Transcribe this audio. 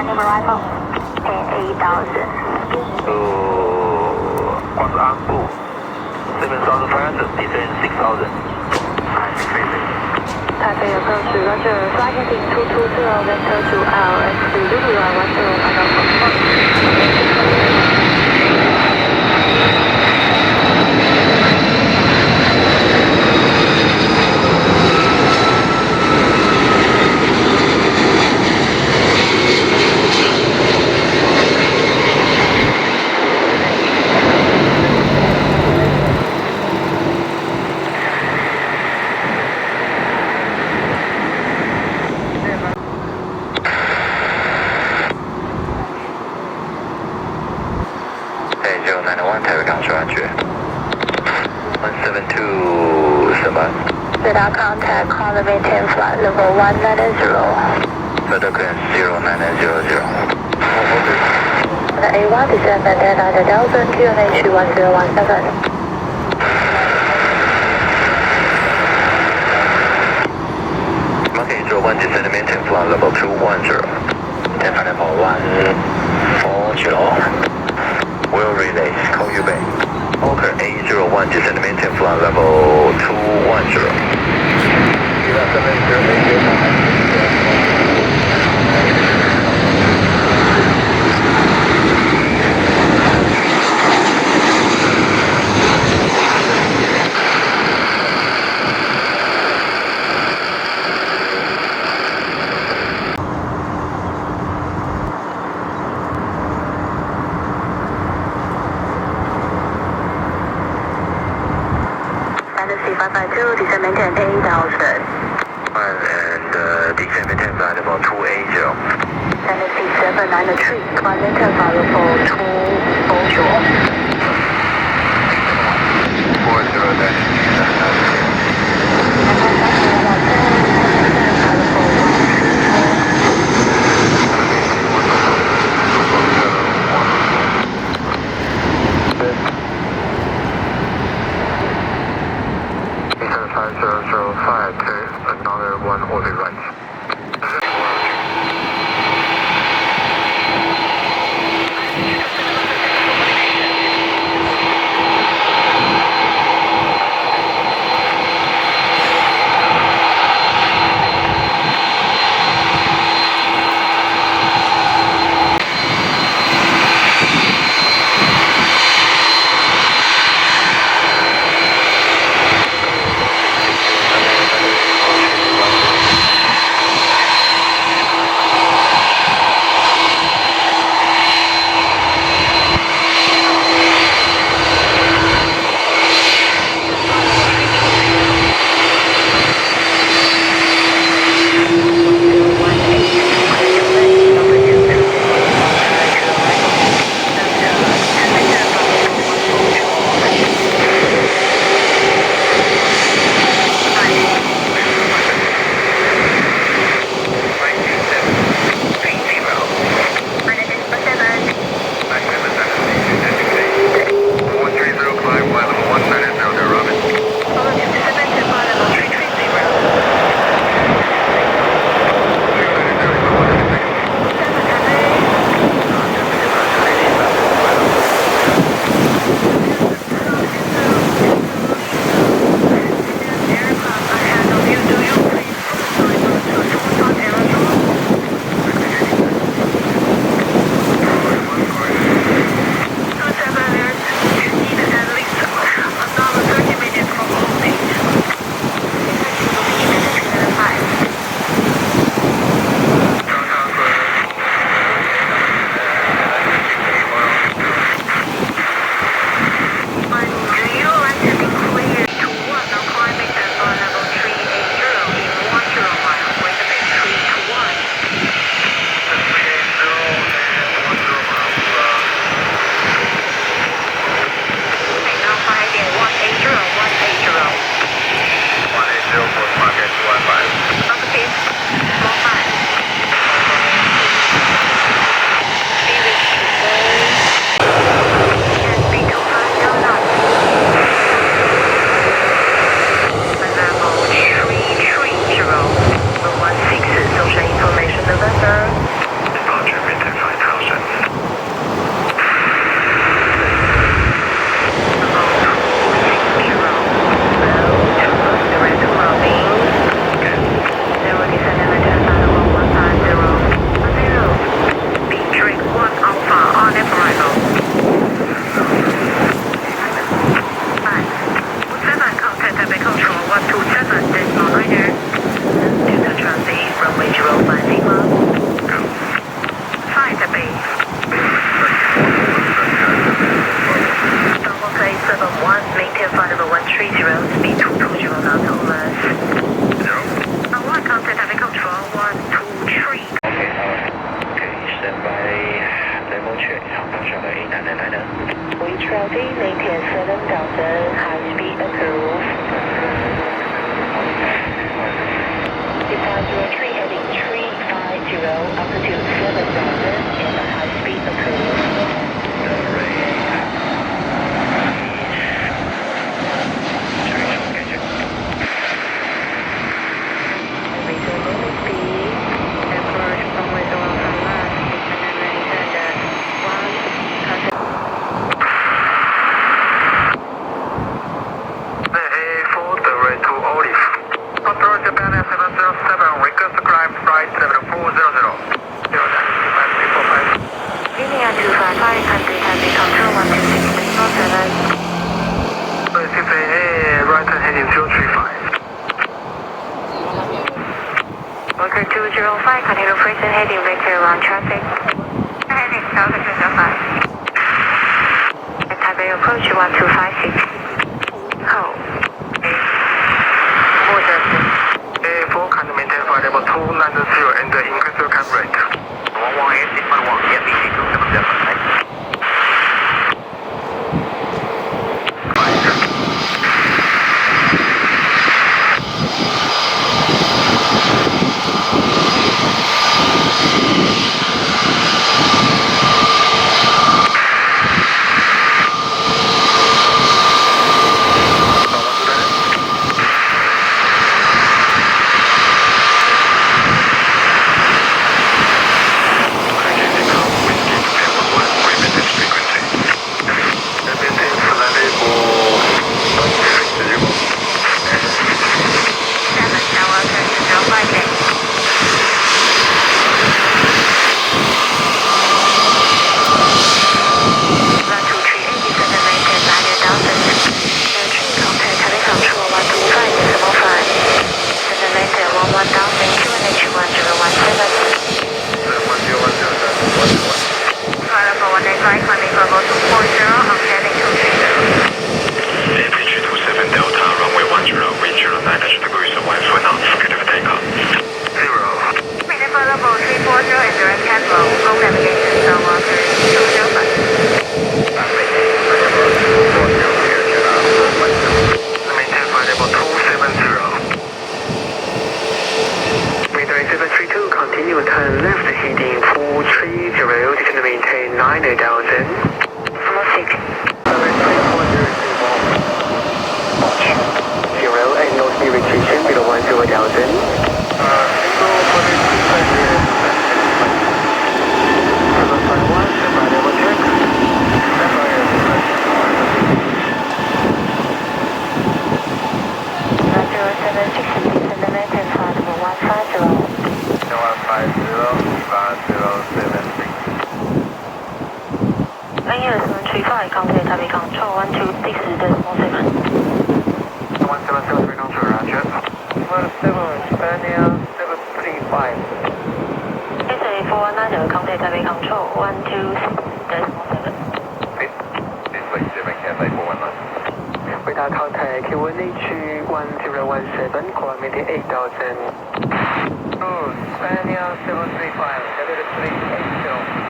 Name arrival. 8,000. What's on board? 7,500, descend 6,000. I'm facing. Taipei approach Roger. Flight heading 220, vector to ILS Zulu 10, Without contact, call the maintain flight level 190. Further clearance 09900. The A1 descend maintain 90,000, QNH 1017. Market 01 descend maintain flight level 210. Maintain level 140. Will relay, call you back. Walker A01 descend maintain flight level 210. C552, descend maintain 8,000. And descend maintain flight level 280. Tennessee 793, climb maintain flight level 240. 5005, another one orbit right. 确，航空小的 A999。We Charlie maintain 7000, high speed approved. Departure 3 heading 350, altitude 7000 and high speed approved. Worker 205, continue freezing heading vector around traffic. Heading south 205. Taipei approach 1256. Hold. A4 can maintain flight level 290 and increase your cab rate. 118 往线 BKK-TPE. APJ27D Runway 10, wind 09 degrees, 1 foot knots, clear for takeoff. 0. Maintain flight level 340 and direct control. Go navigation zone 205. Maintain flight level 270. Maintain 732, continue turn left heading 430, descend maintain 9000. 6. 0 and no speed restriction below 10,000. Contact Taipei Control 126.7. 177 control, roger. 17 Spaniel 735. CI834 contact Taipei Control 126.7. This way 7 Cathay 419. Radar contact QNH 1017, coordinate 8000. Spaniel 735, headed 380.